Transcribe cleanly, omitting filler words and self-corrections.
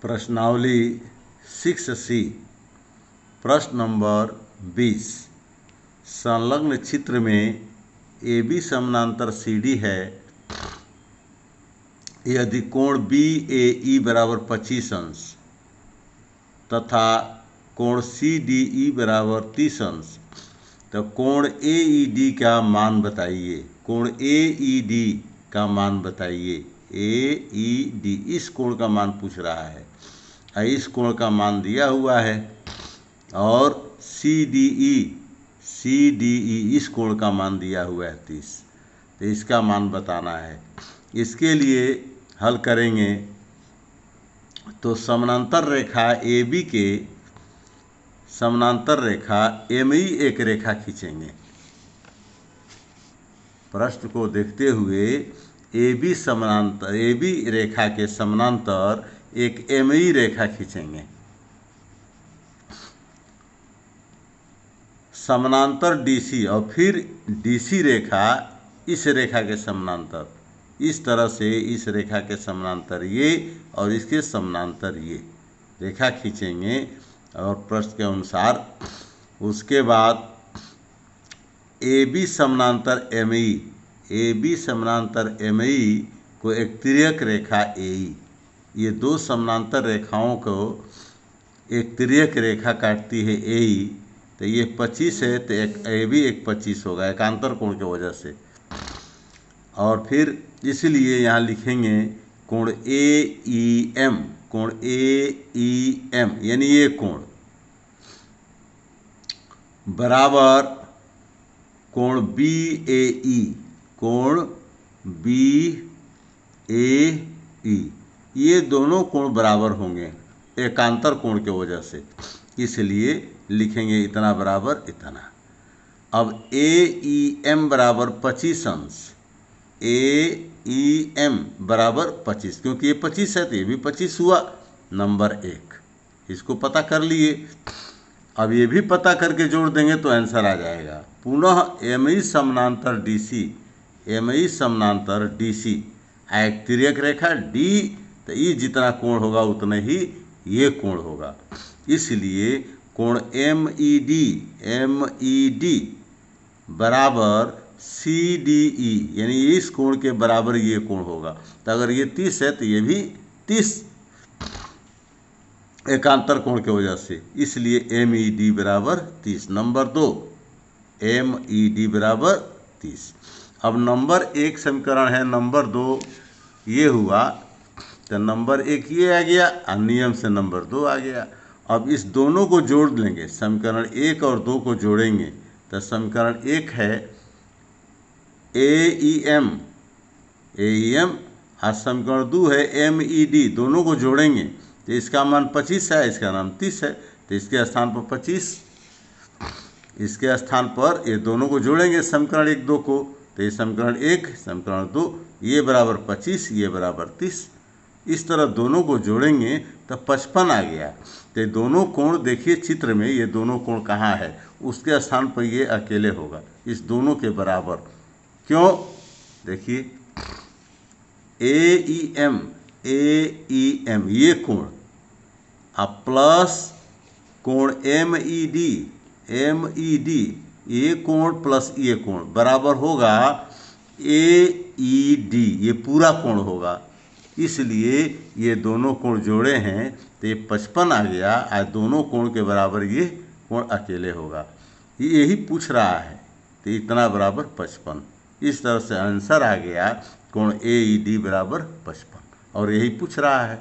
प्रश्नावली 6C प्रश्न number 20। संलग्न चित्र में AB समानांतर CD है यदि कोण BAE बराबर 25 अंश तथा कोण CDE बराबर 30 अंश, तो कोण AED का मान बताइए। कोण AED का मान बताइए। AED इस कोण का मान पूछ रहा है, इस कोण का मान दिया हुआ है, और CDE इस कोण का मान दिया हुआ है 30। तो इसका मान बताना है। इसके लिए हल करेंगे तो समानांतर रेखा AB के समानांतर रेखा ME एक रेखा खींचेंगे। प्रश्न को देखते हुए AB रेखा के समानांतर एक ME रेखा खींचेंगे। समानांतर DC और फिर DC रेखा इस रेखा के समानांतर, इस तरह से इस रेखा के समानांतर ये और इसके समानांतर ये रेखा खींचेंगे। और प्रश्न के अनुसार उसके बाद AB समानांतर ME को एक तिर्यक रेखा AE, ये दो समानांतर रेखाओं को एक तिर्यक रेखा काटती है AE। तो ये 25 है, तो एक AB एक 25 होगा एकांतर कोण की वजह से। और फिर इसलिए यहाँ लिखेंगे कोण AEM, कोण AEM यानी ये कोण बराबर कोण BAE, कोण BAE, ये दोनों कोण बराबर होंगे एकांतर कोण की वजह से, इसलिए लिखेंगे इतना बराबर इतना। अब AEM बराबर 25 अंश, AEM बराबर 25, क्योंकि ये 25 है तो ये भी 25 हुआ। नंबर 1 इसको पता कर लिए। अब ये भी पता करके जोड़ देंगे तो आंसर आ जाएगा। पुनः ME समानांतर DC एक तिर्यक रेखा D, तो ये जितना कोण होगा उतना ही ये कोण होगा। इसलिए कोण MED बराबर CDE यानी इस कोण के बराबर ये कोण होगा। तो अगर ये 30 है तो ये भी 30 एकांतर कोण की वजह से, इसलिए MED बराबर 30। नंबर 2 MED बराबर 30। अब नंबर 1 समीकरण है, नंबर 2 ये हुआ, तो नंबर 1 ये आ गया और नियम से नंबर 2 आ गया। अब इस दोनों को जोड़ लेंगे, समीकरण 1 और 2 को जोड़ेंगे तो समीकरण 1 है AEM और समीकरण 2 है MED, दोनों को जोड़ेंगे तो इसका मान 25 है, इसका नाम 30 है। तो इसके स्थान पर 25, इसके स्थान पर ये दोनों को जोड़ेंगे समीकरण 1 2 को, तो ये समीकरण 1 समीकरण 2 ये बराबर 25 ये बराबर 30। इस तरह दोनों को जोड़ेंगे तो 55 आ गया। तो दोनों कोण देखिए चित्र में, ये दोनों कोण कहाँ है, उसके स्थान पर ये अकेले होगा इस दोनों के बराबर। क्यों, देखिए AEM ये कोण अब प्लस कोण MED ये कोण प्लस ये कोण बराबर होगा AED, ये पूरा कोण होगा। इसलिए ये दोनों कोण जोड़े हैं तो ये 55 आ गया और दोनों कोण के बराबर ये कोण अकेले होगा। यही पूछ रहा है, तो इतना बराबर 55। इस तरह से आंसर आ गया कोण AED बराबर 55, और यही पूछ रहा है।